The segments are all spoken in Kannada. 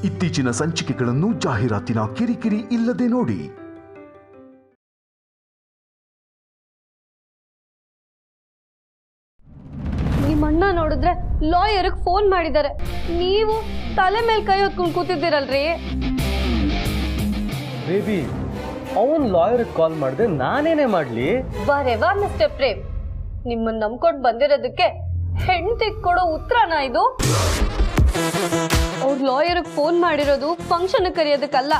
ಇತ್ತೀಚಿನ ಸಂಚಿಕೆಗಳನ್ನು ಜಾಹೀರಾತಿನ ಕಿರಿಕಿರಿ ಇಲ್ಲದೆ ನೋಡಿ. ನಿಮ್ಮಣ್ಣ ನೋಡಿದ್ರೆ ಲಾಯರ್ಗೆ ಫೋನ್ ಮಾಡಿದ್ದಾರೆ, ನೀವು ತಲೆ ಮೇಲೆ ಕೈ ಹೊತ್ಕೊಂಡು ಕೂತಿದ್ದೀರಲ್ರಿ. ಬೇಬಿ, ಅವನ್ ಲಾಯರ್ ಕಾಲ್ ಮಾಡಿದೆ, ನಾನೇನೇ ಮಾಡ್ಲಿ? ಬರೇವಾ ಮಿಸ್ಟರ್ ಪ್ರೇಮ್, ನಿಮ್ಮನ್ನ ನಂಬ್ಕೊಂಡು ಬಂದಿರೋದಕ್ಕೆ ಹೆಂಡತಿಗೆ ಕೊಡೋ ಉತ್ತರನ ಇದು? ಅವ್ರ ಲಾಯರ್ಗೆ ಫೋನ್ ಮಾಡಿರೋದು ಫಂಕ್ಷನ್ ಕರೆಯೋದಕ್ಕಲ್ಲ,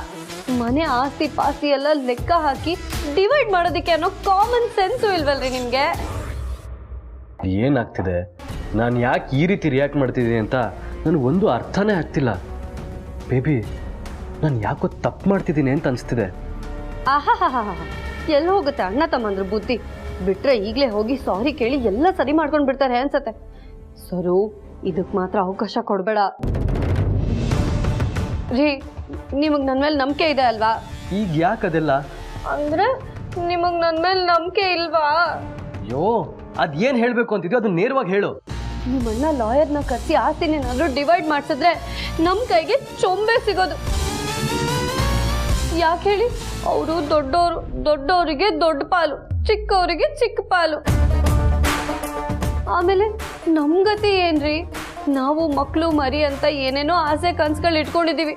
ಮನೆ ಆಸ್ತಿ ಪಾಸ್ತಿ ಎಲ್ಲ ಲೆಕ್ಕ ಹಾಕಿ ಡಿವೈಡ್ ಮಾಡೋದಕ್ಕೆ ಅನ್ನೋ ಕಾಮನ್ ಸೆನ್ಸು ಇಲ್ವಲ್ರಿ ನಿಮ್ಗೆ? ಏನಾಗ್ತಿದೆ, ನಾನು ಯಾಕೆ ಈ ರೀತಿ ರಿಯಾಕ್ಟ್ ಮಾಡ್ತಿದ್ದೀನಿ ಅಂತ ನನಗೊಂದು ಅರ್ಥನೇ ಆಗ್ತಿಲ್ಲ. ಬೇಬಿ, ನಾನು ಯಾಕೋ ತಪ್ಪು ಮಾಡ್ತಿದ್ದೀನಿ ಅಂತ ಅನಿಸ್ತಿದೆ. ಆಹಾ, ಎಲ್ಲಿ ಹೋಗುತ್ತೆ ಅಣ್ಣ ತಮ್ಮಂದ್ರ ಬುದ್ಧಿ? ಬಿಟ್ರೆ ಈಗಲೇ ಹೋಗಿ ಸಾರಿ ಕೇಳಿ ಎಲ್ಲ ಸರಿ ಮಾಡ್ಕೊಂಡು ಬಿಡ್ತಾರೆ ಅನ್ಸತ್ತೆ. ಸರು, ಇದಕ್ಕೆ ಮಾತ್ರ ಅವಕಾಶ ಕೊಡಬೇಡ ರೀ. ನಿಮಗೆ ನನ್ನ ಮೇಲೆ ನಂಬಿಕೆ ಇದೆ ಅಲ್ವಾ? ಈಗ ಯಾಕೆ ಅದೆಲ್ಲ? ಅಂದ್ರೆ ನಿಮಗೆ ನನ್ನ ಮೇಲೆ ನಂಬಿಕೆ ಇಲ್ವಾ? ಅಯ್ಯೋ, ಅದೇನು ಹೇಳಬೇಕು ಅಂತಿದ್ಯೋ ಅದು ನೇರವಾಗಿ ಹೇಳು. ನಿಮ್ಮಣ್ಣ ಲಾಯರ್ನ ಕರೆಸಿ ಆಸ್ತಿನೇನಾದ್ರೂ ಡಿವೈಡ್ ಮಾಡಿಸಿದ್ರೆ ನಮ್ಮ ಕೈಗೆ ಚೊಂಬೆ ಸಿಗೋದು. ಯಾಕೆ ಹೇಳಿ? ಅವರು ದೊಡ್ಡವರಿಗೆ ದೊಡ್ಡ ಪಾಲು, ಚಿಕ್ಕವರಿಗೆ ಚಿಕ್ಕ ಪಾಲು. ಆಮೇಲೆ ನಮ್ಮ ಗತಿ ಏನ್ರಿ? ನಾವು ಮಕ್ಕಳು ಮರಿ ಅಂತ ಏನೇನೋ ಆಸೆ ಕನ್ಸುಗಳು ಇಟ್ಕೊಂಡಿದೀವಿ,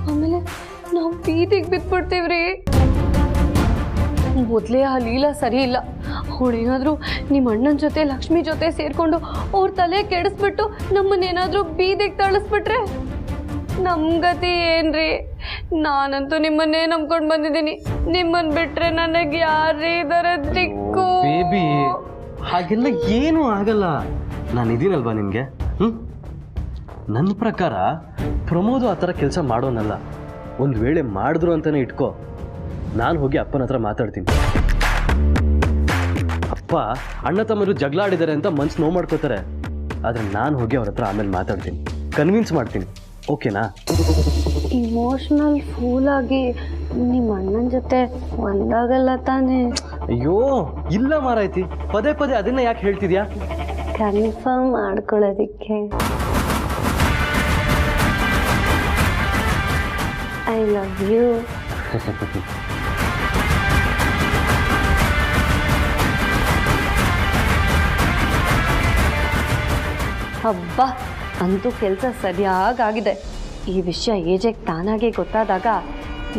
ಆಮೇಲೆ ನಾವು ಬೀದಿಗೆ ಬಿದ್ಬಿಡ್ತೀವ್ರಿ. ಮೊದಲೇ ಆ ಲೀಲಾ ಸರಿ ಇಲ್ಲ. ಅವಳೇನಾದರೂ ನಿಮ್ಮ ಅಣ್ಣನ ಜೊತೆ ಲಕ್ಷ್ಮಿ ಜೊತೆ ಸೇರಿಕೊಂಡು ಅವ್ರ ತಲೆ ಕೆಡಿಸ್ಬಿಟ್ಟು ನಮ್ಮನ್ನೇನಾದರೂ ಬೀದಿಗೆ ತಳಿಸ್ಬಿಟ್ರೆ ನಮ್ಮ ಗತಿ ಏನ್ರಿ? ನಾನಂತೂ ನಿಮ್ಮನ್ನೇ ನಂಬ್ಕೊಂಡು ಬಂದಿದ್ದೀನಿ. ನಿಮ್ಮನ್ನು ಬಿಟ್ರೆ ನನಗೆ ಯಾರೇ ಇದರ ದಿಕ್ಕು? ಬೇಬಿ, ಹಾಗೆಲ್ಲ ಏನೂ ಆಗಲ್ಲ. ನಾನು ಇದೀನಲ್ವಾ ನಿನಗೆ. ನನ್ನ ಪ್ರಕಾರ ಪ್ರಮೋದು ಆ ಥರ ಕೆಲಸ ಮಾಡೋನಲ್ಲ. ಒಂದು ವೇಳೆ ಮಾಡಿದ್ರು ಅಂತಲೇ ಇಟ್ಕೋ, ನಾನು ಹೋಗಿ ಅಪ್ಪನ ಹತ್ರ ಮಾತಾಡ್ತೀನಿ. ಅಪ್ಪ ಅಣ್ಣ ತಮ್ಮರು ಜಗಳ ಆಡಿದ್ದಾರೆ ಅಂತ ಮನ್ಸು ನೋವು ಮಾಡ್ಕೋತಾರೆ, ಆದರೆ ನಾನು ಹೋಗಿ ಅವ್ರ ಹತ್ರ ಆಮೇಲೆ ಮಾತಾಡ್ತೀನಿ, ಕನ್ವಿನ್ಸ್ ಮಾಡ್ತೀನಿ. ಓಕೆನಾ? ಇಮೋಷನಲ್ ಫೂಲ್ ಆಗಿ ನಿಮ್ಮ ಅಣ್ಣನ ಜೊತೆ ಒಂದಾಗಲ್ಲ ತಾನೇ? ಅಯ್ಯೋ ಇಲ್ಲ ಮಾರಾಯ್ತಿ, ಪದೇ ಪದೇ ಅದನ್ನ ಯಾಕೆ ಹೇಳ್ತಿದ್ಯಾ? ಕನ್ಫರ್ಮ್ ಮಾಡ್ಕೊಳ್ಳೋದಿಕ್ಕೆ. I love you. ಹಬ್ಬ, ಅಂತೂ ಕೆಲಸ ಸರಿಯಾಗಿದೆ. ಈ ವಿಷಯ ಏಜೆಗೆ ತಾನಾಗೆ ಗೊತ್ತಾದಾಗ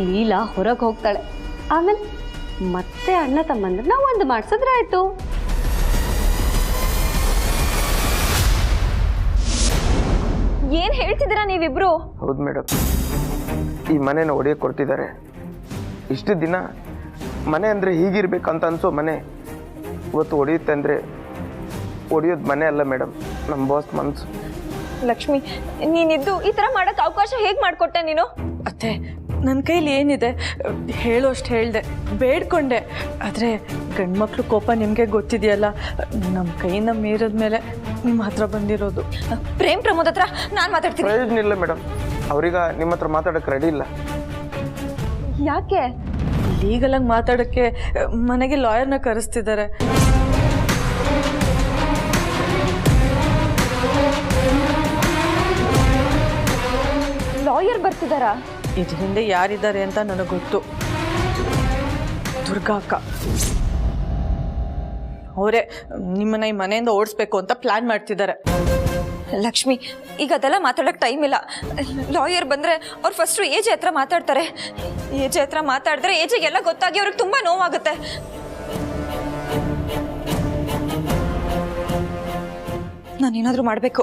ಲೀಲಾ ಹೊರಗೆ ಹೋಗ್ತಾಳೆ. ಆಮೇಲೆ ಮತ್ತೆ ಅಣ್ಣ ತಮ್ಮಂದ್ರನ್ನ ಒಂದು ಮಾಡಿಸಿದ್ರಾಯ್ತು. ಏನ್ ಹೇಳ್ತಿದ್ದೀರಾ ನೀವಿಬ್ರು? ಹೌದು ಮೇಡಮ್, ಈ ಮನೆನ ಒಡೆಯಕ್ಕೆ ಕೊಡ್ತಿದ್ದಾರೆ. ಇಷ್ಟು ದಿನ ಮನೆ ಅಂದರೆ ಹೀಗಿರ್ಬೇಕಂತ ಅನ್ಸೋ ಮನೆ ಇವತ್ತು ಒಡೆಯುತ್ತೆ ಅಂದರೆ ಒಡೆಯೋದು ಮನೆ ಅಲ್ಲ ಮೇಡಮ್, ನಮ್ಮ ಬಾಸ್ ಮನ್ಸು. ಲಕ್ಷ್ಮಿ, ನೀನಿದ್ದು ಈ ತರ ಮಾಡಕ್ ಅವಕಾಶ ಹೇಗ್ ಮಾಡ್ಕೊಟ್ಟೆ ನೀನು? ಅತ್ತೆ, ನನ್ನ ಕೈಲಿ ಏನಿದೆ ಹೇಳೋಷ್ಟು ಹೇಳ್ದೆ, ಬೇಡ್ಕೊಂಡೆ. ಆದರೆ ಗಂಡ್ಮಕ್ಳು ಕೋಪ ನಿಮಗೆ ಗೊತ್ತಿದೆಯಲ್ಲ, ನಮ್ಮ ಕೈಯಿಂದ ಮೀರಿದ್ಮೇಲೆ ನಿಮ್ಮ ಹತ್ರ ಬಂದಿರೋದು. ಪ್ರೇಮ್ ಪ್ರಮೋದ್ ಹತ್ರ ನಾನು ಮಾತಾಡ್ತೀನಿ. ಪ್ರಯೋಜನ ಇಲ್ಲ ಮೇಡಮ್, ಅವ್ರೀಗ ನಿಮ್ಮ ಹತ್ರ ಮಾತಾಡೋಕ್ಕೆ ರೆಡಿ ಇಲ್ಲ. ಯಾಕೆ? ಲೀಗಲಾಗಿ ಮಾತಾಡೋಕ್ಕೆ ಮನೆಗೆ ಲಾಯರ್ನ ಕರೆಸ್ತಿದ್ದಾರೆ. ಲಾಯರ್ ಬರ್ತಿದಾರಾ? ಇದ್ರ ಹಿಂದೆ ಯಾರಿದ್ದಾರೆ ಅಂತ ನನಗೆ ಗೊತ್ತು. ದುರ್ಗಾ ಅಕ್ಕ ಅವರೇ ನಿಮ್ಮನ್ನ ಈ ಮನೆಯಿಂದ ಓಡಿಸ್ಬೇಕು ಅಂತ ಪ್ಲಾನ್ ಮಾಡ್ತಿದ್ದಾರೆ. ಲಕ್ಷ್ಮಿ, ಈಗ ಅದೆಲ್ಲ ಮಾತಾಡೋಕೆ ಟೈಮ್ ಇಲ್ಲ. ಲಾಯರ್ ಬಂದರೆ ಅವ್ರು ಫಸ್ಟು ಏಜೆ ಹತ್ರ ಮಾತಾಡ್ತಾರೆ. ಏಜೆ ಹತ್ರ ಮಾತಾಡಿದ್ರೆ ಏಜೆಗೆಲ್ಲ ಗೊತ್ತಾಗಿ ಅವ್ರಿಗೆ ತುಂಬ ನೋವಾಗುತ್ತೆ. ನಾನೇನಾದರೂ ಮಾಡಬೇಕು.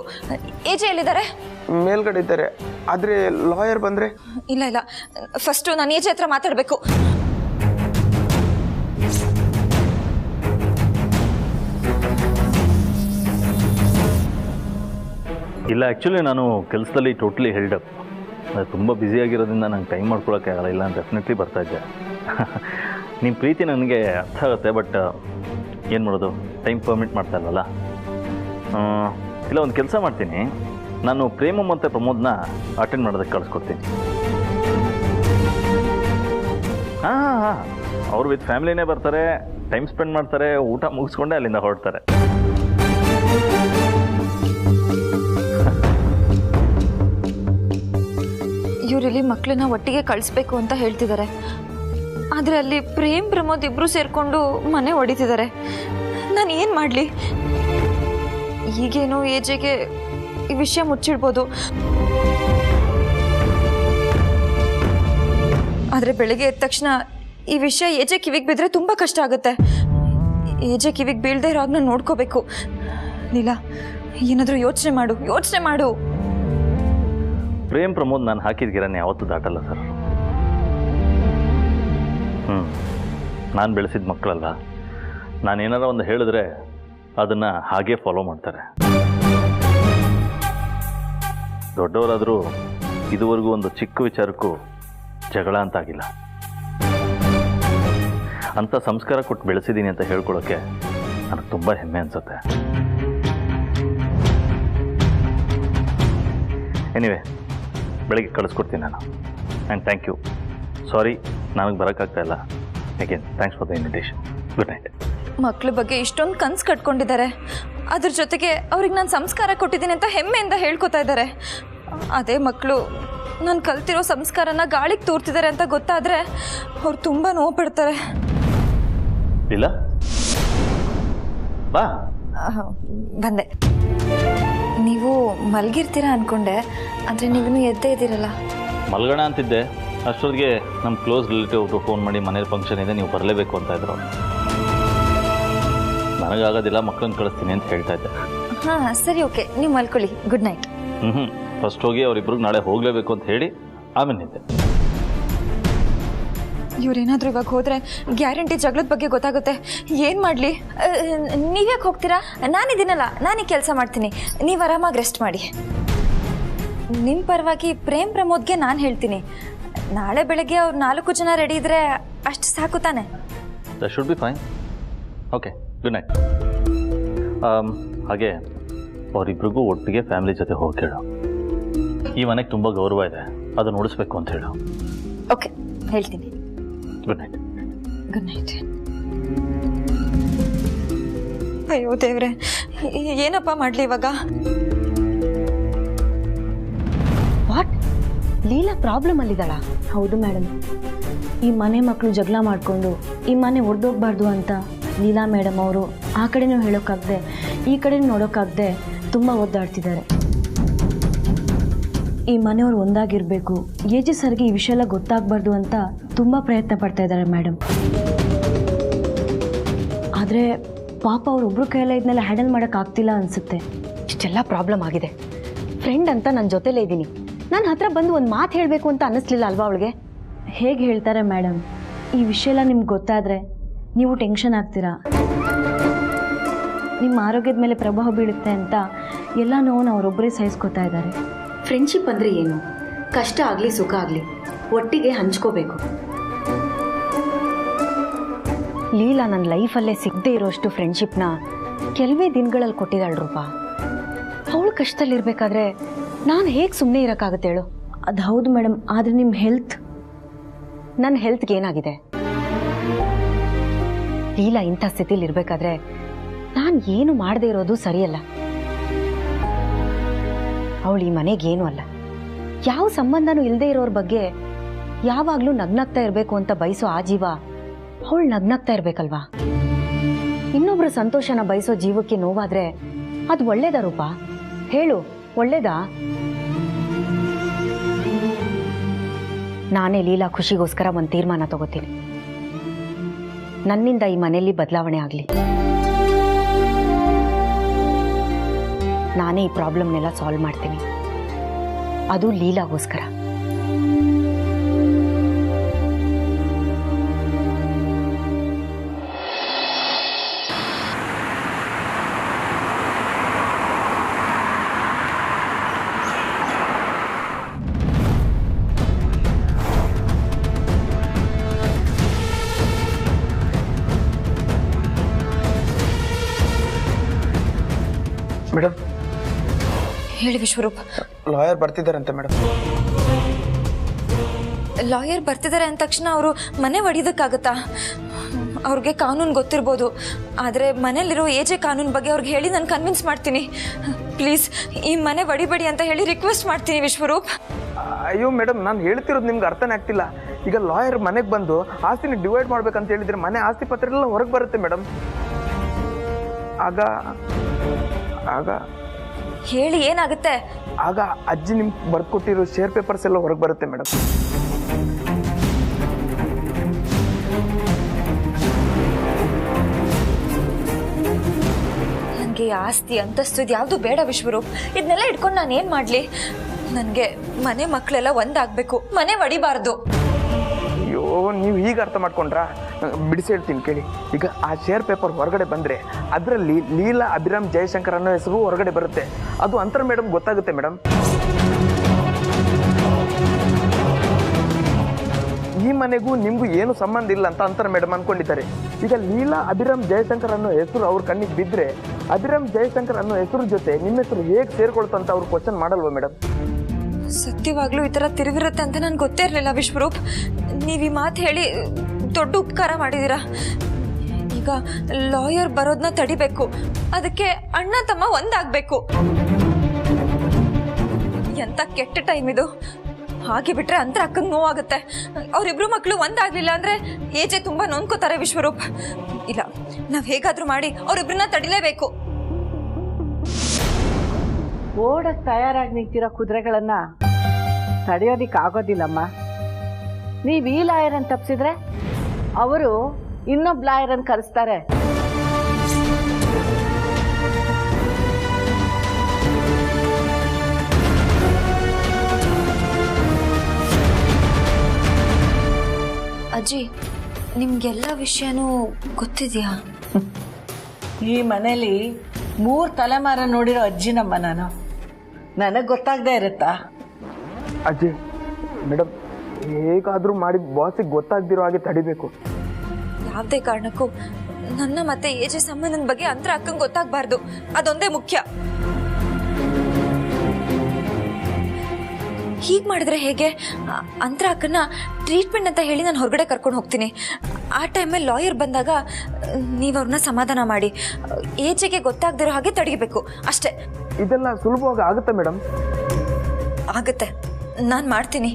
ಏಜೆ ಎಲ್ಲಿದ್ದಾರೆ? ಮೇಲ್ಗಡೆ ಇದ್ದಾರೆ, ಆದರೆ ಲಾಯರ್ ಬಂದರೆ? ಇಲ್ಲ, ಫಸ್ಟು ನಾನು ಏಜೆ ಹತ್ರ ಮಾತಾಡಬೇಕು. ಇಲ್ಲ, ಆ್ಯಕ್ಚುಲಿ ನಾನು ಕೆಲಸದಲ್ಲಿ ಟೋಟ್ಲಿ ಹೆಲ್ಡಪ್. ತುಂಬ ಬ್ಯುಸಿಯಾಗಿರೋದ್ರಿಂದ ನಂಗೆ ಟೈಮ್ ಮಾಡ್ಕೊಳಕ್ಕೆ ಆಗಲ್ಲ. ಇಲ್ಲ ಡೆಫಿನೆಟ್ಲಿ ಬರ್ತಾಯಿದ್ದೆ. ನಿಮ್ಮ ಪ್ರೀತಿ ನನಗೆ ಅರ್ಥ ಆಗುತ್ತೆ, ಬಟ್ ಏನು ಮಾಡೋದು, ಟೈಮ್ ಪರ್ಮಿಟ್ ಮಾಡ್ತಾ ಇಲ್ವಲ್ಲ. ಇಲ್ಲ, ಒಂದು ಕೆಲಸ ಮಾಡ್ತೀನಿ, ನಾನು ಪ್ರೇಮ ಮತ್ತು ಪ್ರಮೋದ್ನ ಅಟೆಂಡ್ ಮಾಡೋದಕ್ಕೆ ಕಳಿಸ್ಕೊಡ್ತೀನಿ. ಹಾಂ, ಅವರು ವಿತ್ ಫ್ಯಾಮಿಲಿನೇ ಬರ್ತಾರೆ, ಟೈಮ್ ಸ್ಪೆಂಡ್ ಮಾಡ್ತಾರೆ, ಊಟ ಮುಗಿಸ್ಕೊಂಡೆ ಅಲ್ಲಿಂದ ಹೊರಡ್ತಾರೆ. ಇವರಲ್ಲಿ ಮಕ್ಕಳನ್ನ ಒಟ್ಟಿಗೆ ಕಳಿಸ್ಬೇಕು ಅಂತ ಹೇಳ್ತಿದ್ದಾರೆ. ಆದರೆ ಅಲ್ಲಿ ಪ್ರೇಮ್ ಪ್ರಮೋದ್ ಇಬ್ಬರು ಸೇರಿಕೊಂಡು ಮನೆ ಹೊಡಿತಿದ್ದಾರೆ. ನಾನು ಏನು ಮಾಡಲಿ? ಈಗೇನೋ ಏಜೆಗೆ ಈ ವಿಷಯ ಮುಚ್ಚಿಡ್ಬೋದು, ಆದರೆ ಬೆಳಗ್ಗೆ ಎದ್ದ ತಕ್ಷಣ ಈ ವಿಷಯ ಏಜೆ ಕಿವಿಗೆ ಬಿದ್ದರೆ ತುಂಬ ಕಷ್ಟ ಆಗುತ್ತೆ. ಏಜೆ ಕಿವಿಗೆ ಬೀಳದೆ ಇರೋ ನಾನು ನೋಡ್ಕೋಬೇಕು. ನೀಲಾ, ಏನಾದರೂ ಯೋಚನೆ ಮಾಡು. ಪ್ರೇಮ್ ಪ್ರಮೋದ್ ನಾನು ಹಾಕಿದ ಗಿರನೇ ಯಾವತ್ತೂ ದಾಟಲ್ಲ ಸರ್. ನಾನು ಬೆಳೆಸಿದ ಮಕ್ಕಳಲ್ಲ. ನಾನೇನಾರ ಒಂದು ಹೇಳಿದ್ರೆ ಅದನ್ನು ಹಾಗೇ ಫಾಲೋ ಮಾಡ್ತಾರೆ. ದೊಡ್ಡವರಾದರೂ ಇದುವರೆಗೂ ಒಂದು ಚಿಕ್ಕ ವಿಚಾರಕ್ಕೂ ಜಗಳ ಅಂತಾಗಿಲ್ಲ. ಅಂಥ ಸಂಸ್ಕಾರ ಕೊಟ್ಟು ಬೆಳೆಸಿದ್ದೀನಿ ಅಂತ ಹೇಳ್ಕೊಳ್ಳೋಕ್ಕೆ ನನಗೆ ತುಂಬ ಹೆಮ್ಮೆ ಅನಿಸುತ್ತೆ. ಎನಿವೆ, ಬೆಳಗ್ಗೆ ಕಳಿಸ್ಕೊಡ್ತೀನಿ ನಾನು. And thank you. ಸಾರಿ ನನಗೆ ಬರೋಕ್ಕಾಗ್ತಾ ಇಲ್ಲ. Again thanks for the invitation. Good night. ಮಕ್ಕಳ ಬಗ್ಗೆ ಇಷ್ಟೊಂದು ಕನಸು ಕಟ್ಕೊಂಡಿದ್ದಾರೆ. ಅದ್ರ ಜೊತೆಗೆ ಅವ್ರಿಗೆ ನಾನು ಸಂಸ್ಕಾರ ಕೊಟ್ಟಿದ್ದೀನಿ ಅಂತ ಹೆಮ್ಮೆಯಿಂದ ಹೇಳ್ಕೊತಾ ಇದ್ದಾರೆ. ಅದೇ ಮಕ್ಕಳು ನಾನು ಕಲ್ತಿರೋ ಸಂಸ್ಕಾರನ ಗಾಳಿಗೆ ತೋರ್ತಿದ್ದಾರೆ ಅಂತ ಗೊತ್ತಾದರೆ ಅವ್ರು ತುಂಬ ನೋವು ಪಡ್ತಾರೆ. ಇಲ್ಲ ಬಾ. ಬಂದೆ. ನೀವು ಮಲಗಿರ್ತೀರಾ ಅಂದ್ಕೊಂಡೆ, ಆದರೆ ನೀವಿನ್ನೂ ಎದ್ದೇ ಇದ್ದೀರಲ್ಲ. ಮಲ್ಗೋಣ ಅಂತಿದ್ದೆ, ಅಷ್ಟೊತ್ತಿಗೆ ನಮ್ಮ ಕ್ಲೋಸ್ ರಿಲೇಟಿವ್ ಒಬ್ಬರು ಫೋನ್ ಮಾಡಿ ಮನೇಲಿ ಫಂಕ್ಷನ್ ಇದೆ, ನೀವು ಬರಲೇಬೇಕು ಅಂತ ಇದ್ರು. ನನಗಾಗೋದಿಲ್ಲ, ಮಕ್ಕಳನ್ನ ಕಳಿಸ್ತೀನಿ ಅಂತ ಹೇಳ್ತಾ ಇದ್ದೆ. ಹಾಂ ಸರಿ, ಓಕೆ, ನೀವು ಮಲ್ಕೊಳ್ಳಿ. Good night. ಫಸ್ಟ್ ಹೋಗಿ ಅವರಿಬ್ರಿಗೆ ನಾಳೆ ಹೋಗಲೇಬೇಕು ಅಂತ ಹೇಳಿ ಆಮೇಲೆ ನಿದ್ದೆ. ಇವ್ರೇನಾದರೂ ಇವಾಗ ಹೋದರೆ ಗ್ಯಾರಂಟಿ ಜಗಳದ ಬಗ್ಗೆ ಗೊತ್ತಾಗುತ್ತೆ. ಏನು ಮಾಡಲಿ? ನೀವ್ಯಾಕೆ ಹೋಗ್ತೀರಾ? ನಾನಿದ್ದೀನಲ್ಲ, ನಾನೀಗ ಕೆಲಸ ಮಾಡ್ತೀನಿ. ನೀವು ಆರಾಮಾಗಿ ರೆಸ್ಟ್ ಮಾಡಿ. ನಿಮ್ಮ ಪರವಾಗಿ ಪ್ರೇಮ್ ಪ್ರಮೋದ್ಗೆ ನಾನು ಹೇಳ್ತೀನಿ, ನಾಳೆ ಬೆಳಗ್ಗೆ ಅವ್ರು 4 ಜನ ರೆಡಿ ಇದ್ದರೆ ಅಷ್ಟು ಸಾಕು ತಾನೆ? That should be fine. Okay, good night. ಹಾಗೆ ಅವರಿಬ್ರಿಗೂ ಒಟ್ಟಿಗೆ ಫ್ಯಾಮಿಲಿ ಜೊತೆ ಹೋಗಿ ಕೇಳು. ಈ ಮನೆಗೆ ತುಂಬ ಗೌರವ ಇದೆ, ಅದನ್ನು ಉಳಿಸ್ಬೇಕು ಅಂತ ಹೇಳು. ಓಕೆ, ಹೇಳ್ತೀನಿ. Good night. Good night. ಅಯ್ಯೋ ದೇವ್ರೆ, ಏನಪ್ಪ ಮಾಡಲಿ ಇವಾಗ? ವಾಟ್? ಲೀಲಾ ಪ್ರಾಬ್ಲಮ್ ಅಲ್ಲಿದ್ದಾಳ? ಹೌದು ಮೇಡಮ್. ಈ ಮನೆ ಮಕ್ಕಳು ಜಗಳ ಮಾಡಿಕೊಂಡು ಈ ಮನೆ ಒಡೆದೋಗ್ಬಾರ್ದು ಅಂತ ಲೀಲಾ ಮೇಡಮ್ ಅವರು ಆ ಕಡೆನೂ ಹೇಳೋಕ್ಕಾಗದೆ ಈ ಕಡೆನೂ ನೋಡೋಕ್ಕಾಗದೆ ತುಂಬ ಒದ್ದಾಡ್ತಿದ್ದಾರೆ. ಈ ಮನೆಯವರು ಒಂದಾಗಿರಬೇಕು, ಏಜೆ ಸರ್ಗೆ ಈ ವಿಷಯ ಎಲ್ಲ ಗೊತ್ತಾಗಬಾರ್ದು ಅಂತ ತುಂಬ ಪ್ರಯತ್ನ ಪಡ್ತಾ ಇದ್ದಾರೆ ಮೇಡಮ್. ಆದರೆ ಪಾಪ ಅವರೊಬ್ಬರು ಕೈಯಲ್ಲೇ ಇದನ್ನೆಲ್ಲ ಹ್ಯಾಂಡಲ್ ಮಾಡೋಕ್ಕಾಗ್ತಿಲ್ಲ ಅನಿಸುತ್ತೆ. ಇಷ್ಟೆಲ್ಲ ಪ್ರಾಬ್ಲಮ್ ಆಗಿದೆ. ಫ್ರೆಂಡ್ ಅಂತ ನನ್ನ ಜೊತೆಲೇ ಇದ್ದೀನಿ, ನನ್ನ ಹತ್ರ ಬಂದು ಒಂದು ಮಾತು ಹೇಳಬೇಕು ಅಂತ ಅನ್ನಿಸ್ಲಿಲ್ಲ ಅಲ್ವಾ ಅವಳಿಗೆ? ಹೇಗೆ ಹೇಳ್ತಾರೆ ಮೇಡಮ್? ಈ ವಿಷಯ ಎಲ್ಲ ನಿಮ್ಗೆ ಗೊತ್ತಾದರೆ ನೀವು ಟೆನ್ಷನ್ ಆಗ್ತೀರಾ, ನಿಮ್ಮ ಆರೋಗ್ಯದ ಮೇಲೆ ಪ್ರಭಾವ ಬೀಳುತ್ತೆ ಅಂತ ಎಲ್ಲ ನೋವನ್ನು ಅವರೊಬ್ಬರೇ ಸಹಿಸ್ಕೋತಾ ಇದ್ದಾರೆ. ಫ್ರೆಂಡ್ಶಿಪ್ ಅಂದರೆ ಏನು? ಕಷ್ಟ ಆಗಲಿ ಸುಖ ಆಗಲಿ ಒಟ್ಟಿಗೆ ಹಂಚ್ಕೋಬೇಕು. ಲೀಲಾ ನನ್ನ ಲೈಫಲ್ಲೇ ಸಿಗದೇ ಇರೋಷ್ಟು ಫ್ರೆಂಡ್ಶಿಪ್ನ ಕೆಲವೇ ದಿನಗಳಲ್ಲಿ ಕೊಟ್ಟಿದ್ದಾಳೆ ರೂಪ. ಅವಳು ಕಷ್ಟದಲ್ಲಿರಬೇಕಾದ್ರೆ ನಾನು ಹೇಗೆ ಸುಮ್ಮನೆ ಇರೋಕ್ಕಾಗುತ್ತೆ ಹೇಳು? ಅದು ಹೌದು ಮೇಡಮ್, ಆದರೆ ನಿಮ್ಮ ಹೆಲ್ತ್, ನನ್ನ ಹೆಲ್ತ್ಗೆ ಏನಾಗಿದೆ? ಲೀಲಾ ಇಂಥ ಸ್ಥಿತಿಲಿ ಇರಬೇಕಾದ್ರೆ ನಾನು ಏನು ಮಾಡದೇ ಇರೋದು ಸರಿಯಲ್ಲ. ಅವಳು ಈ ಮನೆಗೇನು ಅಲ್ಲ, ಯಾವ ಸಂಬಂಧನೂ ಇಲ್ಲದೆ ಇರೋರ ಬಗ್ಗೆ ಯಾವಾಗಲೂ ನಗ್ನಗ್ತಾ ಇರಬೇಕು ಅಂತ ಬಯಸೋ ಆ ಜೀವ ಅವಳು ನಗ್ನಗ್ತಾ ಇರಬೇಕಲ್ವಾ? ಇನ್ನೊಬ್ಬರ ಸಂತೋಷನ ಬಯಸೋ ಜೀವಕ್ಕೆ ನೋವಾದರೆ ಅದು ಒಳ್ಳೇದಾ ರೂಪ? ಹೇಳು, ಒಳ್ಳೇದಾ? ನಾನೇ ಲೀಲಾ ಖುಷಿಗೋಸ್ಕರ ಒಂದು ತೀರ್ಮಾನ ತಗೋತೀನಿ. ನನ್ನಿಂದ ಈ ಮನೆಯಲ್ಲಿ ಬದಲಾವಣೆ ಆಗಲಿ. ನಾನೇ ಈ ಪ್ರಾಬ್ಲಮ್ನೆಲ್ಲ ಸಾಲ್ವ್ ಮಾಡ್ತೀನಿ, ಅದು ಲೀಲಾಗೋಸ್ಕರ. ಮೇಡಮ್, ಹೇಳಿ ವಿಶ್ವರೂಪ್. ಲಾಯರ್ ಬರ್ತಿದ್ದಾರಂತೆ ಮೇಡಮ್. ಲಾಯರ್ ಬರ್ತಿದ್ದಾರೆ ಅಂದ ತಕ್ಷಣ ಅವರು ಮನೆ ಒಡೆಯೋದಕ್ಕಾಗತ್ತಾ? ಅವ್ರಿಗೆ ಕಾನೂನು ಗೊತ್ತಿರ್ಬೋದು, ಆದರೆ ಮನೇಲಿರೋ ಏಜೆ ಕಾನೂನು ಬಗ್ಗೆ ಅವ್ರಿಗೆ ಹೇಳಿ ನಾನು ಕನ್ವಿನ್ಸ್ ಮಾಡ್ತೀನಿ. ಪ್ಲೀಸ್ ಈ ಮನೆ ಒಡಿಬೇಡಿ ಅಂತ ಹೇಳಿ ರಿಕ್ವೆಸ್ಟ್ ಮಾಡ್ತೀನಿ ವಿಶ್ವರೂಪ್. ಅಯ್ಯೋ ಮೇಡಮ್, ನಾನು ಹೇಳ್ತಿರೋದು ನಿಮ್ಗೆ ಅರ್ಥನೇ ಆಗ್ತಿಲ್ಲ. ಈಗ ಲಾಯರ್ ಮನೆಗೆ ಬಂದು ಆಸ್ತಿನ ಡಿವೈಡ್ ಮಾಡ್ಬೇಕಂತ ಹೇಳಿದ್ರೆ ಮನೆ ಆಸ್ತಿ ಪತ್ರ ಎಲ್ಲ ಹೊರಗೆ ಬರುತ್ತೆ ಮೇಡಮ್. ಆಗ ಆಗ ಹೇಳಿ ಏನಾಗುತ್ತೆ? ಆಗ ಅಜ್ಜಿ ನಿಮ್ಗೆ ಬರ್ದು ಕೊಟ್ಟಿರೋ ಶೇರ್ ಪೇಪರ್ಸ್ ಎಲ್ಲ ಹೊರಗೆ ಬರುತ್ತೆ ಮೇಡಮ್. ನನಗೆ ಆಸ್ತಿ ಅಂತಸ್ತು ಇದು ಯಾವುದು ಬೇಡ ವಿಶ್ವರೂಪ್. ಇದನ್ನೆಲ್ಲ ಇಟ್ಕೊಂಡು ನಾನು ಏನು ಮಾಡಲಿ? ನನಗೆ ಮನೆ ಮಕ್ಕಳೆಲ್ಲ ಒಂದಾಗಬೇಕು, ಮನೆ ಒಡಿಬಾರ್ದು. ಅಯ್ಯೋ, ನೀವು ಈಗ ಅರ್ಥ ಮಾಡ್ಕೊಂಡ್ರಾ? ಬಿಡಿಸಿ ಹೇಳ್ತೀನಿ ಕೇಳಿ. ಈಗ ಆ ಶೇರ್ ಪೇಪರ್ ಹೊರಗಡೆ ಬಂದರೆ ಅದರಲ್ಲಿ ಲೀಲಾ ಅಭಿರಾಮ್ ಜಯಶಂಕರ್ ಅನ್ನೋ ಹೆಸರು ಹೊರಗಡೆ ಬರುತ್ತೆ. ಅದು ಅಂತರ ಮೇಡಮ್ ಗೊತ್ತಾಗುತ್ತೆ ಮೇಡಮ್. ಈ ಮನೆಗೂ ನಿಮಗೂ ಏನು ಸಂಬಂಧ ಇಲ್ಲ ಅಂತ ಅಂತರ ಮೇಡಮ್ ಅನ್ಕೊಂಡಿದ್ದಾರೆ. ಈಗ ಲೀಲಾ ಅಭಿರಾಮ್ ಜಯಶಂಕರ್ ಅನ್ನೋ ಹೆಸರು ಅವ್ರ ಕಣ್ಣಿಗೆ ಬಿದ್ದರೆ ಅಭಿರಾಮ್ ಜಯಶಂಕರ್ ಅನ್ನೋ ಹೆಸರು ಜೊತೆ ನಿಮ್ಮ ಹೆಸರು ಹೇಗೆ ಸೇರ್ಕೊಳ್ತಂತ ಅವ್ರು ಕ್ವಶನ್ ಮಾಡಲ್ವಾ ಮೇಡಮ್? ಸತ್ಯವಾಗ್ಲೂ ಈ ಥರ ತಿರುವಿರುತ್ತೆ ಅಂತ ನನಗೆ ಗೊತ್ತೇ ಇರಲಿಲ್ಲ ವಿಶ್ವರೂಪ್. ನೀವು ಈ ಮಾತು ಹೇಳಿ ದೊಡ್ಡ ಉಪಕಾರ ಮಾಡಿದ್ದೀರಾ. ಈಗ ಲಾಯರ್ ಬರೋದನ್ನ ತಡಿಬೇಕು, ಅದಕ್ಕೆ ಅಣ್ಣ ತಮ್ಮ ಒಂದಾಗಬೇಕು. ಎಂಥ ಕೆಟ್ಟ ಟೈಮ್ ಇದು. ಹಾಗೆ ಬಿಟ್ರೆ ಅಂತರ ಅಕ್ಕಂಗೆ ನೋವಾಗುತ್ತೆ. ಅವರಿಬ್ರು ಮಕ್ಕಳು ಒಂದಾಗಲಿಲ್ಲ ಅಂದರೆ ಏಜೆ ತುಂಬ ನೊಂದ್ಕೋತಾರೆ ವಿಶ್ವರೂಪ್. ಇಲ್ಲ, ನಾವು ಹೇಗಾದರೂ ಮಾಡಿ ಅವರಿಬ್ರನ್ನ ತಡಿಲೇಬೇಕು. ಓಡಕ್ಕೆ ತಯಾರಾಗಿ ನಿಂತಿರೋ ಕುದುರೆಗಳನ್ನ ತಡೆಯೋದಿಕ್ಕಾಗೋದಿಲ್ಲಮ್ಮ. ನೀವು ಈ ಲಾಯರನ್ನು ತಪ್ಪಿಸಿದ್ರೆ ಅವರು ಇನ್ನೊಬ್ಬ ಲಾಯರನ್ನು ಕರೆಸ್ತಾರೆ. ಅಜ್ಜಿ, ನಿಮ್ಗೆಲ್ಲ ವಿಷಯನೂ ಗೊತ್ತಿದೆಯಾ? ಈ ಮನೇಲಿ 3 ತಲೆಮಾರ ನೋಡಿರೋ ಅಜ್ಜಿನಮ್ಮ ನಾನು. ನನಗೆ ಗೊತ್ತಾಗದೇ ಇರುತ್ತಾ? ಅಜ್ಜಿ ಮೇಡಮ್, ಹೇಗಾದರೂ ಮಾಡಿ ಬಾಸಿಗೆ ಗೊತ್ತಾಗ್ದಿರೋ ಹಾಗೆ ತಡಿಬೇಕು. ಯಾವುದೇ ಕಾರಣಕ್ಕೂ ನನ್ನ ಮತ್ತೆ ಏಜೆ ಸಂಬಂಧದ ಬಗ್ಗೆ ಅಂತರ ಅಕ್ಕಂಗೆ ಗೊತ್ತಾಗಬಾರ್ದು. ಅದೊಂದೇ ಮುಖ್ಯ. ಹೀಗೆ ಮಾಡಿದ್ರೆ ಹೇಗೆ? ಅಂತರ ಅಕ್ಕನ ಟ್ರೀಟ್ಮೆಂಟ್ ಅಂತ ಹೇಳಿ ನಾನು ಹೊರಗಡೆ ಕರ್ಕೊಂಡು ಹೋಗ್ತೀನಿ. ಆ ಟೈಮಲ್ಲಿ ಲಾಯರ್ ಬಂದಾಗ ನೀವು ಅವ್ರನ್ನ ಸಮಾಧಾನ ಮಾಡಿ ಏಜೆಗೆ ಗೊತ್ತಾಗದಿರೋ ಹಾಗೆ ತಡಿಬೇಕು ಅಷ್ಟೇ. ಇದೆಲ್ಲ ಸುಲಭವಾಗಿ ಆಗುತ್ತೆ ಮೇಡಮ್? ಆಗುತ್ತೆ, ನಾನು ಮಾಡ್ತೀನಿ.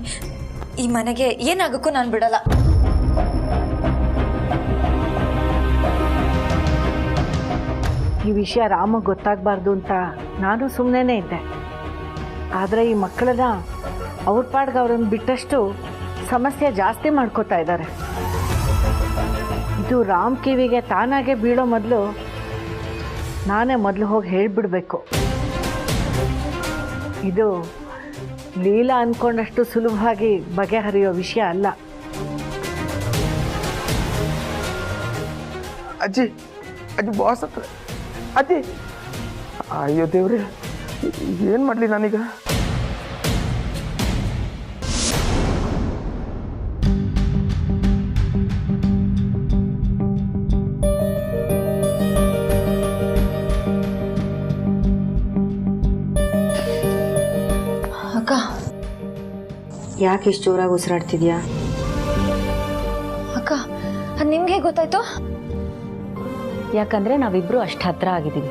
ಈ ಮನೆಗೆ ಏನಾಗಕ್ಕೂ ನಾನು ಬಿಡಲ್ಲ. ಈ ವಿಷಯ ರಾಮಗೆ ಗೊತ್ತಾಗಬಾರ್ದು ಅಂತ ನಾನು ಸುಮ್ಮನೆ ಇದ್ದೆ. ಆದರೆ ಈ ಮಕ್ಕಳನ್ನ ಅವ್ರ ಪಾಡ್ಗೆ ಅವ್ರನ್ನ ಬಿಟ್ಟಷ್ಟು ಸಮಸ್ಯೆ ಜಾಸ್ತಿ ಮಾಡ್ಕೋತಾ ಇದ್ದಾರೆ. ಇದು ರಾಮ್ ಕಿವಿಗೆ ತಾನಾಗೆ ಬೀಳೋ ಮೊದಲು ನಾನೇ ಮೊದಲು ಹೋಗಿ ಹೇಳಿಬಿಡ್ಬೇಕು. ಇದು ಲೀಲಾ ಅಂದ್ಕೊಂಡಷ್ಟು ಸುಲಭವಾಗಿ ಬಗೆಹರಿಯೋ ವಿಷಯ ಅಲ್ಲ. ಅಜ್ಜಿ ಅಜ್ಜಿ ಬಾಸ್ ಹತ್ರ ಅಜ್ಜಿ, ಅಯ್ಯೋ ದೇವ್ರೆ, ಏನು ಮಾಡಲಿ ನಾನೀಗ? ಅಕ್ಕ, ಯಾಕೆ ಇಷ್ಟು ಜೋರಾಗಿ ಉಸಿರಾಡ್ತಿದ್ಯಾ? ಅಕ್ಕ, ಅದು ನಿಮ್ಗೆ ಗೊತ್ತಾಯ್ತು? ಯಾಕಂದರೆ ನಾವಿಬ್ಬರು ಅಷ್ಟು ಹತ್ರ ಆಗಿದ್ದೀವಿ.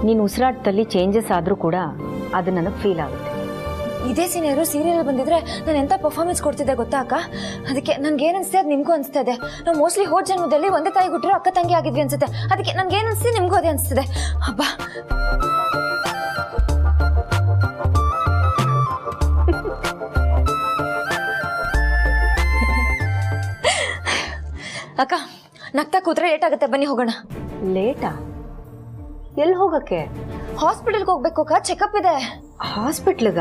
ನೀನು ಉಸಿರಾಟದಲ್ಲಿ ಚೇಂಜಸ್ ಆದರೂ ಕೂಡ ಅದು ನನಗೆ ಫೀಲ್ ಆಗುತ್ತೆ. ಇದೇ ಸೀನಿಯರು ಸೀರಿಯಲ್ ಬಂದಿದ್ರೆ ನಾನು ಎಂಥ ಪರ್ಫಾರ್ಮೆನ್ಸ್ ಕೊಡ್ತಿದ್ದೆ ಗೊತ್ತಾ ಅಕ್ಕ? ಅದಕ್ಕೆ ನನಗೆ ಏನು ಅನಿಸ್ತೆ ಅದು ನಿಮಗೂ ಅನಿಸ್ತಾ ಇದೆ. ನಾವು ಮೋಸ್ಟ್ಲಿ ಹೋದ ಜನ್ಮದಲ್ಲಿ ಒಂದೇ ತಾಯಿ ಹುಟ್ಟಿರೋ ಅಕ್ಕ ತಂಗಿ ಆಗಿದ್ವಿ ಅನ್ಸುತ್ತೆ. ಅದಕ್ಕೆ ನನಗೆ ಏನು ಅನಿಸ್ತಿದೆ ನಿಮಗೂ ಅದೇ ಅನಿಸ್ತಿದೆ. ಹಬ್ಬ ಅಕ್ಕ, ನಗ್ತಾ ಕೂತ್ರೆ ಲೇಟ್ ಆಗುತ್ತೆ, ಬನ್ನಿ ಹೋಗೋಣ. ಲೇಟಾ? ಎಲ್ಲಿ ಹೋಗೋಕ್ಕೆ? ಹಾಸ್ಪಿಟಲ್ಗೆ ಹೋಗ್ಬೇಕು ಅಕ್ಕ, ಚೆಕಪ್ ಇದೆ. ಹಾಸ್ಪಿಟ್ಲಿಗ?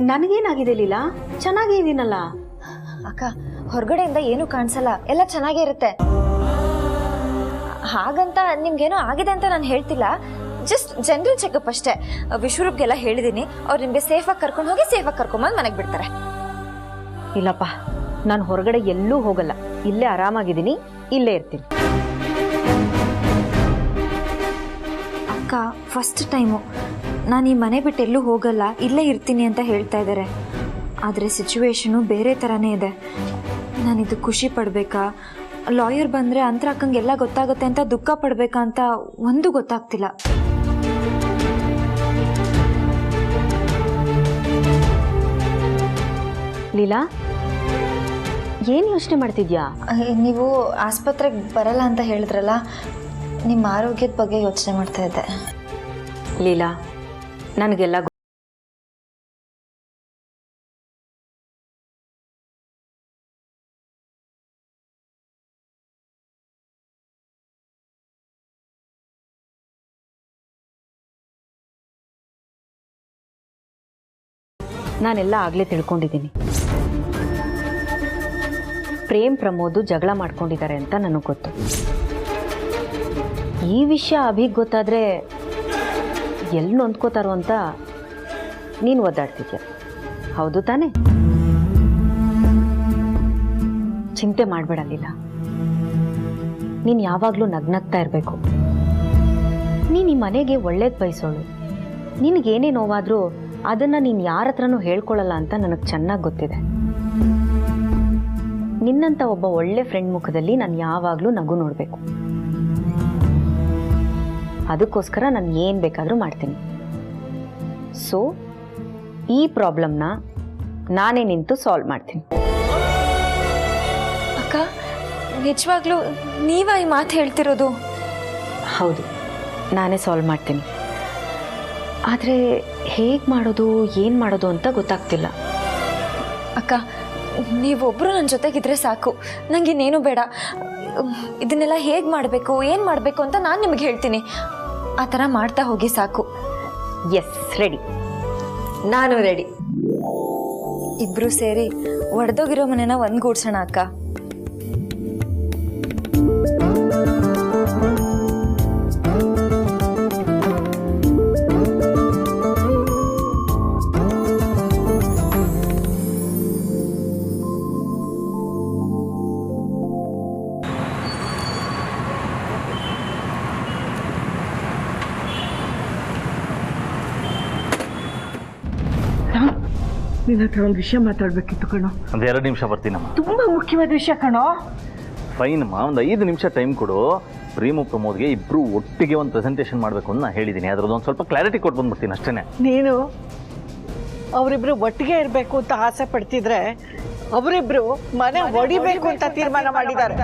ನನಗೇನಾಗಿದೆ ಲೀಲಾ? ಚೆನ್ನಾಗೇ ಇದೀನಲ್ಲ. ಅಕ್ಕ, ಹೊರಗಡೆಯಿಂದ ಏನೂ ಕಾಣಿಸಲ್ಲ, ಎಲ್ಲ ಚೆನ್ನಾಗೇ ಇರುತ್ತೆ. ಹಾಗಂತ ನಿಮ್ಗೇನೋ ಆಗಿದೆ ಅಂತ ನಾನು ಹೇಳ್ತಿಲ್ಲ, ಜಸ್ಟ್ ಜನರಲ್ ಚೆಕಪ್ ಅಷ್ಟೇ. ವಿಶ್ವರೂಪ್ಗೆಲ್ಲ ಹೇಳಿದ್ದೀನಿ, ಅವ್ರು ನಿಮಗೆ ಸೇಫಾಗಿ ಕರ್ಕೊಂಡು ಹೋಗಿ ಸೇಫಾಗಿ ಕರ್ಕೊಂಬಂದು ಮನೆಗೆ ಬಿಡ್ತಾರೆ. ಇಲ್ಲಪ್ಪ, ನಾನು ಹೊರಗಡೆ ಎಲ್ಲೂ ಹೋಗಲ್ಲ, ಇಲ್ಲೇ ಆರಾಮಾಗಿದ್ದೀನಿ, ಇಲ್ಲೇ ಇರ್ತೀನಿ. ಅಕ್ಕ, ಫಸ್ಟ್ ಟೈಮು ನಾನು ಈ ಮನೆ ಬಿಟ್ಟು ಎಲ್ಲೂ ಹೋಗಲ್ಲ, ಇಲ್ಲೇ ಇರ್ತೀನಿ ಅಂತ ಹೇಳ್ತಾ ಇದ್ದಾರೆ. ಆದರೆ ಸಿಚುವೇಶನು ಬೇರೆ ಥರನೇ ಇದೆ. ನಾನಿದು ಖುಷಿ ಪಡಬೇಕಾ, ಲಾಯರ್ ಬಂದರೆ ಅಂತರ ಅಕ್ಕಂಗೆಲ್ಲ ಗೊತ್ತಾಗುತ್ತೆ ಅಂತ ದುಃಖ ಪಡಬೇಕಾ ಅಂತ ಒಂದು ಗೊತ್ತಾಗ್ತಿಲ್ಲ. ಲೀಲಾ ಏನು ಯೋಚನೆ ಮಾಡ್ತಿದ್ಯಾ? ನೀವು ಆಸ್ಪತ್ರೆಗೆ ಬರಲ್ಲ ಅಂತ ಹೇಳಿದ್ರಲ್ಲ, ನಿಮ್ಮ ಆರೋಗ್ಯದ ಬಗ್ಗೆ ಯೋಚನೆ ಮಾಡ್ತಾ ಇದ್ದೆ. ಲೀಲಾ ನನಗೆಲ್ಲ ನಾನೆಲ್ಲ ಆಗಲೇ ತಿಳ್ಕೊಂಡಿದ್ದೀನಿ. ಪ್ರೇಮ್ ಪ್ರಮೋದು ಜಗಳ ಮಾಡ್ಕೊಂಡಿದ್ದಾರೆ ಅಂತ ನನಗೆ ಗೊತ್ತು. ಈ ವಿಷಯ ಅಭಿಗೆ ಗೊತ್ತಾದರೆ ಎಲ್ಲಿ ನೊಂದ್ಕೋತಾರೋ ಅಂತ ನೀನು ಒದ್ದಾಡ್ತಿದ್ಯ, ಹೌದು ತಾನೇ? ಚಿಂತೆ ಮಾಡಬೇಡಲಿಲ್ಲ, ನೀನು ಯಾವಾಗಲೂ ನಗ್ನಗ್ತಾ ಇರಬೇಕು. ನೀನು ಈ ಮನೆಗೆ ಒಳ್ಳೇದು ಬಯಸೋಳು. ನಿನಗೇನೇ ನೋವಾದರೂ ಅದನ್ನು ನೀನು ಯಾರ ಹತ್ರನೂ ಹೇಳ್ಕೊಳ್ಳಲ್ಲ ಅಂತ ನನಗೆ ಚೆನ್ನಾಗಿ ಗೊತ್ತಿದೆ. ನಿನ್ನಂಥ ಒಬ್ಬ ಒಳ್ಳೆ ಫ್ರೆಂಡ್ ಮುಖದಲ್ಲಿ ನಾನು ಯಾವಾಗಲೂ ನಗು ನೋಡಬೇಕು. ಅದಕ್ಕೋಸ್ಕರ ನಾನು ಏನು ಬೇಕಾದರೂ ಮಾಡ್ತೀನಿ. ಸೊ ಈ ಪ್ರಾಬ್ಲಮ್ನ ನಾನೇ ನಿಂತು ಸಾಲ್ವ್ ಮಾಡ್ತೀನಿ. ಅಕ್ಕ, ನಿಜವಾಗ್ಲೂ ನೀವಾ ಈ ಮಾತು ಹೇಳ್ತಿರೋದು? ಹೌದು, ನಾನೇ ಸಾಲ್ವ್ ಮಾಡ್ತೀನಿ. ಆದರೆ ಹೇಗೆ ಮಾಡೋದು, ಏನು ಮಾಡೋದು ಅಂತ ಗೊತ್ತಾಗ್ತಿಲ್ಲ. ಅಕ್ಕ, ನೀವೊಬ್ಬರು ನನ್ನ ಜೊತೆಗಿದ್ರೆ ಸಾಕು, ನನಗಿನ್ನೇನು ಬೇಡ. ಇದನ್ನೆಲ್ಲ ಹೇಗೆ ಮಾಡಬೇಕು, ಏನು ಮಾಡಬೇಕು ಅಂತ ನಾನು ನಿಮಗೆ ಹೇಳ್ತೀನಿ. ಆ ಥರ ಮಾಡ್ತಾ ಹೋಗಿ ಸಾಕು. Yes, ready. ನಾನು ರೆಡಿ. ಇಬ್ಬರು ಸೇರಿ ಒಡೆದೋಗಿರೋ ಮನೆನ ಒಂದ್ಗೂಡ್ಸೋಣ ಅಕ್ಕ. ನಿನ್ನ ಹತ್ರ ಒಂದು ವಿಷಯ ಮಾತಾಡಬೇಕಿತ್ತು ಕಣೋ. ಒಂದು 2 ನಿಮಿಷ ಬರ್ತೀನಮ್ಮ. ತುಂಬ ಮುಖ್ಯವಾದ ವಿಷಯ ಕಣೋ. ಫೈನಮ್ಮ, ಒಂದು 5 ನಿಮಿಷ ಟೈಮ್ ಕೊಡು. ಪ್ರೇಮು ಪ್ರಮೋದ್ಗೆ ಇಬ್ಬರು ಒಟ್ಟಿಗೆ ಒಂದು ಪ್ರೆಸೆಂಟೇಷನ್ ಮಾಡಬೇಕು ಅಂತ ನಾನು ಹೇಳಿದ್ದೀನಿ. ಅದರದ್ದು ಒಂದು ಸ್ವಲ್ಪ ಕ್ಲಾರಿಟಿ ಕೊಟ್ಟು ಬಂದ್ಬಿಡ್ತೀನಿ ಅಷ್ಟೇ. ನೀನು ಅವರಿಬ್ರು ಒಟ್ಟಿಗೆ ಇರಬೇಕು ಅಂತ ಆಸೆ ಪಡ್ತಿದ್ರೆ ಅವರಿಬ್ರು ಮನೆ ಹೊಡಿಬೇಕು ಅಂತ ತೀರ್ಮಾನ ಮಾಡಿದ್ದಾರೆ.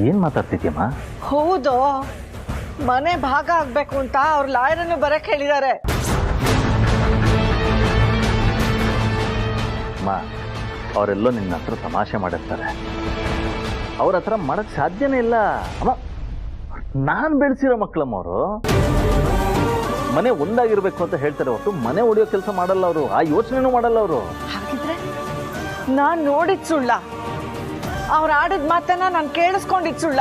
ಏನು ಮಾತಾಡ್ತಿದ್ಯಮ್ಮ? ಹೌದು, ಮನೆ ಭಾಗ ಆಗ್ಬೇಕು ಅಂತ ಅವ್ರ ಲಾಯರನ್ನು ಬರಕ್ಕೆ ಹೇಳಿದ್ದಾರೆ. ಅಮ್ಮ, ಅವರೆಲ್ಲೋ ನಿನ್ನ ಹತ್ರ ತಮಾಷೆ ಮಾಡಿರ್ತಾರೆ. ಅವ್ರ ಹತ್ರ ಮಾಡಕ್ಕೆ ಸಾಧ್ಯನೇ ಇಲ್ಲ ಅಮ್ಮ. ನಾನು ಬೆಳೆಸಿರೋ ಮಕ್ಕಳಮ್ಮ ಅವರು. ಮನೆ ಒಂದಾಗಿರ್ಬೇಕು ಅಂತ ಹೇಳ್ತಾರೆ ಹೊರತು ಮನೆ ಹೊಡೆಯೋ ಕೆಲಸ ಮಾಡಲ್ಲ ಅವರು. ಆ ಯೋಚನೆನೂ ಮಾಡಲ್ಲ ಅವರು. ಹಾಗಿದ್ರೆ ನಾನು ನೋಡಿದ್ ಸುಳ್ಳ, ಅವ್ರು ಆಡಿದ ಮಾತನ್ನ ನಾನು ಕೇಳಿಸ್ಕೊಂಡಿದ್ ಸುಳ್ಳ.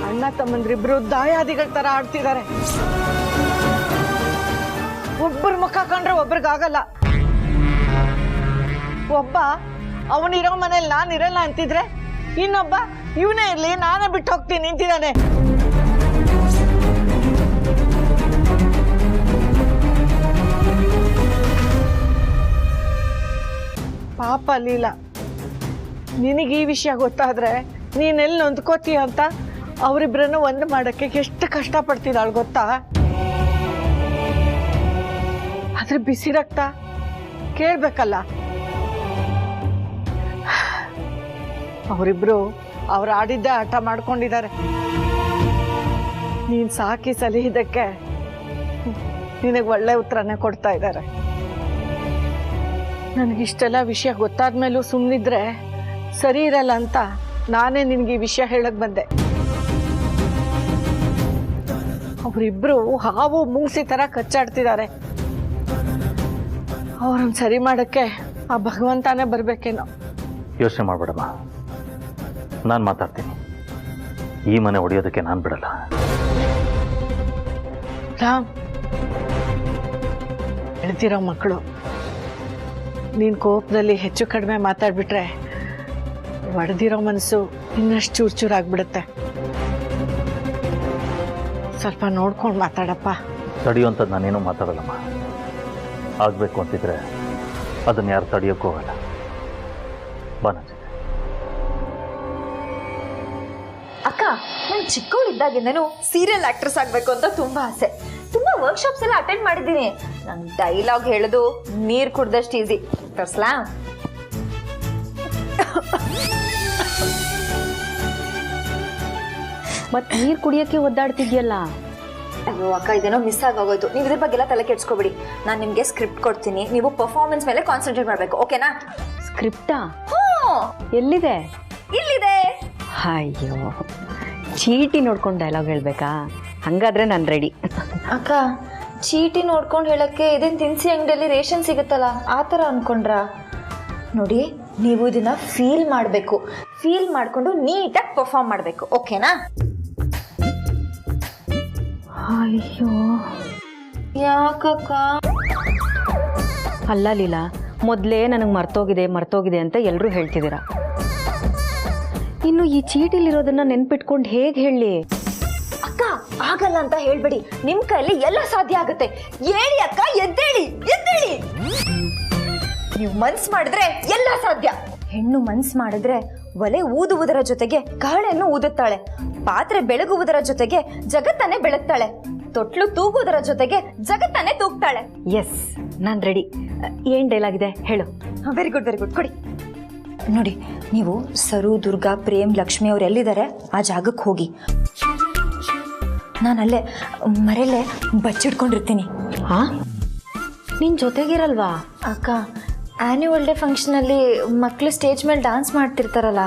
ಅಣ್ಣ ತಮ್ಮಂದ್ರಿಬ್ರು ದಾಯಾದಿಗಳ ತರ ಆಡ್ತಿದ್ದಾರೆ. ಒಬ್ಬರ ಮುಖ ಕಂಡ್ರೆ ಒಬ್ರಿಗಾಗಲ್ಲ. ಒಬ್ಬ ಅವನಿರೋ ಮನೇಲಿ ನಾನಿರಲ್ಲ ಅಂತಿದ್ರೆ ಇನ್ನೊಬ್ಬ ಇವನೇ ಇರ್ಲಿ ನಾನೇ ಬಿಟ್ಟು ಹೋಗ್ತೀನಿ ನಿಂತಿದ್ದಾನೆ. ಪಾಪ ಲೀಲಾ, ನಿನಗೆ ಈ ವಿಷಯ ಗೊತ್ತಾದ್ರೆ ನೀನೆಲ್ಲಿ ನೊಂದ್ಕೋತೀಯ ಅಂತ ಅವರಿಬ್ಬರನ್ನು ಒಂದು ಮಾಡಕ್ಕೆ ಎಷ್ಟು ಕಷ್ಟಪಡ್ತಿದ್ದಾಳು ಗೊತ್ತಾ? ಆದ್ರೆ ಬಿಸಿ ರಕ್ತ ಕೇಳ್ಬೇಕಲ್ಲ. ಅವರಿಬ್ರು ಅವ್ರು ಆಡಿದ್ದೆ ಆಟ ಮಾಡ್ಕೊಂಡಿದ್ದಾರೆ. ನೀನ್ ಸಾಕಿ ಸಲಿಹಿದ್ದಕ್ಕೆ ನಿನಗೆ ಒಳ್ಳೆ ಉತ್ತರನೇ ಕೊಡ್ತಾ ಇದ್ದಾರೆ. ನನಗಿಷ್ಟೆಲ್ಲ ವಿಷಯ ಗೊತ್ತಾದ್ಮೇಲೂ ಸುಮ್ಮನಿದ್ರೆ ಸರಿ ಇರಲ್ಲ ಅಂತ ನಾನೇ ನಿನಗೆ ಈ ವಿಷಯ ಹೇಳಕ್ ಬಂದೆ. ಅವರಿಬ್ರು ಹಾವು ಮುಂಗ್ಸಿ ತರ ಕಚ್ಚಾಡ್ತಿದ್ದಾರೆ. ಅವ್ರನ್ನ ಸರಿ ಮಾಡಕ್ಕೆ ಆ ಭಗವಂತನೇ ಬರ್ಬೇಕೇನೋ. ಯೋಚನೆ ಮಾಡ್ಬೇಡಮ್ಮ, ನಾನು ಮಾತಾಡ್ತೀನಿ. ಈ ಮನೆ ಹೊಡೆಯೋದಕ್ಕೆ ನಾನು ಬಿಡಲ್ಲ. ರಾಮ್, ಬೆಳೆದಿರೋ ಮಕ್ಕಳು ನೀನ್ ಕೋಪದಲ್ಲಿ ಹೆಚ್ಚು ಕಡಿಮೆ ಮಾತಾಡ್ಬಿಟ್ರೆ ಒಡೆದಿರೋ ಮನಸ್ಸು ಇನ್ನಷ್ಟು ಚೂರ್ ಚೂರಾಗ್ಬಿಡುತ್ತೆ. ಸ್ವಲ್ಪ ನೋಡ್ಕೊಂಡು ಮಾತಾಡಪ್ಪ. ತಡೆಯುವಂಥದ್ದು ನಾನೇನೂ ಮಾತಾಡಲ್ಲಮ್ಮ. ಆಗಬೇಕು ಅಂತಿದ್ರೆ ಅದನ್ನು ಯಾರು ತಡೆಯೋಕ್ಕೂ ಹೋಗಲ್ಲ. ಬಾ ನನ್ನ ಜೊತೆ. ಅಕ್ಕ, ನಾನು ಚಿಕ್ಕವಳಿದ್ದಾಗಿಂದನೂ ಸೀರಿಯಲ್ ಆಕ್ಟ್ರೆಸ್ ಆಗಬೇಕು ಅಂತ ತುಂಬಾ ಆಸೆ. ತುಂಬಾ ವರ್ಕ್ಶಾಪ್ಸ್ ಎಲ್ಲ ಅಟೆಂಡ್ ಮಾಡಿದ್ದೀನಿ. ನಂಗೆ ಡೈಲಾಗ್ ಹೇಳೋದು ನೀರು ಕುಡ್ದಷ್ಟು ಈಸಿ. ತರ್ಸ್ಲಾ? ಮತ್ತೆ ನೀರು ಕುಡಿಯೋಕ್ಕೆ ಒದ್ದಾಡ್ತಿದ್ಯಲ್ಲ. ಅಯ್ಯೋ ಅಕ್ಕ, ಇದೇನೋ ಮಿಸ್ ಆಗೋಗೋಯ್ತು. ನೀವು ಇದ್ರ ಬಗ್ಗೆ ಎಲ್ಲ ತಲೆ ಕೆಡ್ಸ್ಕೊಬಿಡಿ. ನಾನು ನಿಮಗೆ ಸ್ಕ್ರಿಪ್ಟ್ ಕೊಡ್ತೀನಿ, ನೀವು ಪರ್ಫಾರ್ಮೆನ್ಸ್ ಮೇಲೆ ಕಾನ್ಸಂಟ್ರೇಟ್ ಮಾಡಬೇಕು. ಓಕೆನಾ? ಸ್ಕ್ರಿಪ್ಟಾ? ಹ್ಞೂ, ಎಲ್ಲಿದೆ? ಇಲ್ಲಿದೆ. ಅಯ್ಯೋ, ಚೀಟಿ ನೋಡ್ಕೊಂಡು ಡೈಲಾಗ್ ಹೇಳ್ಬೇಕಾ? ಹಂಗಾದ್ರೆ ನಾನು ರೆಡಿ. ಅಕ್ಕ, ಚೀಟಿ ನೋಡ್ಕೊಂಡು ಹೇಳಕ್ಕೆ ಇದೇನು ತಿನಿಸಿ ಅಂಗಡಿಯಲ್ಲಿ ರೇಷನ್ ಸಿಗುತ್ತಲ್ಲ ಆ ಥರ ಅನ್ಕೊಂಡ್ರ? ನೋಡಿ, ನೀವು ಇದನ್ನ ಫೀಲ್ ಮಾಡಬೇಕು. ಫೀಲ್ ಮಾಡಿಕೊಂಡು ನೀಟಾಗಿ ಪರ್ಫಾರ್ಮ್ ಮಾಡಬೇಕು. ಓಕೆನಾ? ಅಯ್ಯೋ, ಯಾಕಕ್ಕ? ಅಲ್ಲ ಲೀಲಾ, ಮೊದಲೇ ನನಗೆ ಮರ್ತೋಗಿದೆ ಅಂತ ಎಲ್ಲರೂ ಹೇಳ್ತಿದ್ದೀರಾ. ಇನ್ನು ಈ ಚೀಟಿಲಿರೋದನ್ನ ನೆನ್ಪಿಟ್ಕೊಂಡು ಹೇಗೆ ಹೇಳಿ? ಅಕ್ಕ, ಆಗಲ್ಲ ಅಂತ ಹೇಳ್ಬೇಡಿ. ನಿಮ್ ಕೈಯಲ್ಲಿ ಎಲ್ಲ ಸಾಧ್ಯ ಆಗುತ್ತೆ. ಹೇಳಿ ಅಕ್ಕ, ಎದ್ದೇಳಿ ಎದ್ದೇಳಿ. ನೀವು ಮನ್ಸ್ ಮಾಡಿದ್ರೆ ಎಲ್ಲ ಸಾಧ್ಯ. ಹೆಣ್ಣು ಮನ್ಸ್ ಮಾಡಿದ್ರೆ ಒಲೆ ಊದುವುದರ ಜೊತೆಗೆ ಕಹಳೆಯನ್ನು ಊದುತ್ತಾಳೆ. ಪಾತ್ರೆ ಬೆಳಗುವುದರ ಜೊತೆಗೆ ಜಗತ್ತನ್ನೇ ಬೆಳಗ್ತಾಳೆ. ತೊಟ್ಲು ತೂಗುವುದರ ಜೊತೆಗೆ ಜಗತ್ತನ್ನೇ ತೂಗ್ತಾಳೆ. ಎಸ್, ನಾನು ರೆಡಿ. ಏನ್ ಡೈಲಾಗ್ ಇದೆ ಹೇಳು. Very good, very good. ಕೊಡಿ. ನೋಡಿ, ನೀವು ಸರು, ದುರ್ಗಾ, ಪ್ರೇಮ್, ಲಕ್ಷ್ಮಿ ಅವ್ರು ಎಲ್ಲಿದ್ದಾರೆ ಆ ಜಾಗಕ್ಕೆ ಹೋಗಿ. ನಾನಲ್ಲೇ ಮರೆಯಲ್ಲೇ ಬಚ್ಚಿಡ್ಕೊಂಡಿರ್ತೀನಿ. ಹಾ, ನಿನ್ ಜೊತೆಗಿರಲ್ವಾ? ಅಕ್ಕ, ಆ್ಯನ್ಯುವಲ್ ಡೇ ಫಂಕ್ಷನಲ್ಲಿ ಮಕ್ಕಳು ಸ್ಟೇಜ್ ಮೇಲೆ ಡಾನ್ಸ್ ಮಾಡ್ತಿರ್ತಾರಲ್ಲ,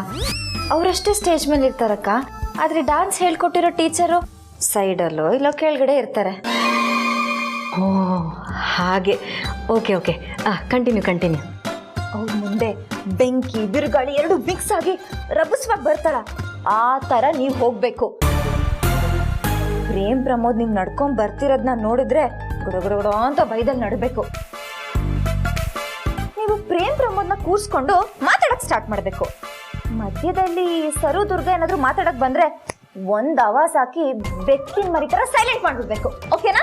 ಅವರಷ್ಟೇ ಸ್ಟೇಜ್ ಮೇಲೆ ಇರ್ತಾರಕ್ಕ. ಆದರೆ ಡಾನ್ಸ್ ಹೇಳ್ಕೊಟ್ಟಿರೋ ಟೀಚರು ಸೈಡಲ್ಲೋ ಇಲ್ಲ ಕೆಳಗಡೆ ಇರ್ತಾರೆ. ಓ ಹಾಗೆ. Okay okay, continue. ಅವ್ರ ಮುಂದೆ ಬೆಂಕಿ ಬಿರುಗಾಳಿ ಎರಡು ಮಿಕ್ಸ್ ಆಗಿ ರಭಸವಾಗಿ ಬರ್ತಾಳ. ಆ ಥರ ನೀವು ಹೋಗ್ಬೇಕು. ಪ್ರೇಮ್ ಪ್ರಮೋದ್ ನೀವು ನಡ್ಕೊಂಡ್ ಬರ್ತಿರೋದನ್ನ ನೋಡಿದ್ರೆ ಗುಡಗುಡ ಅಂತ ಬೈದಲ್ಲಿ ನಡ್ಬೇಕು. ನೀವು ಪ್ರೇಮ್ ಪ್ರಮೋದ್ನ ಕೂರ್ಸ್ಕೊಂಡು ಮಾತಾಡಕ್ ಸ್ಟಾರ್ಟ್ ಮಾಡ್ಬೇಕು. ಮಧ್ಯದಲ್ಲಿ ಸರು ದುರ್ಗ ಏನಾದ್ರು ಮಾತಾಡಕ್ ಬಂದ್ರೆ ಒಂದ್ ಆವಾಜ್ ಹಾಕಿ ಬೆಕ್ಕಿನ ಮರಿ ತರ ಸೈಲೆಂಟ್ ಮಾಡ್ಬಿಡ್ಬೇಕು. ಓಕೆನಾ?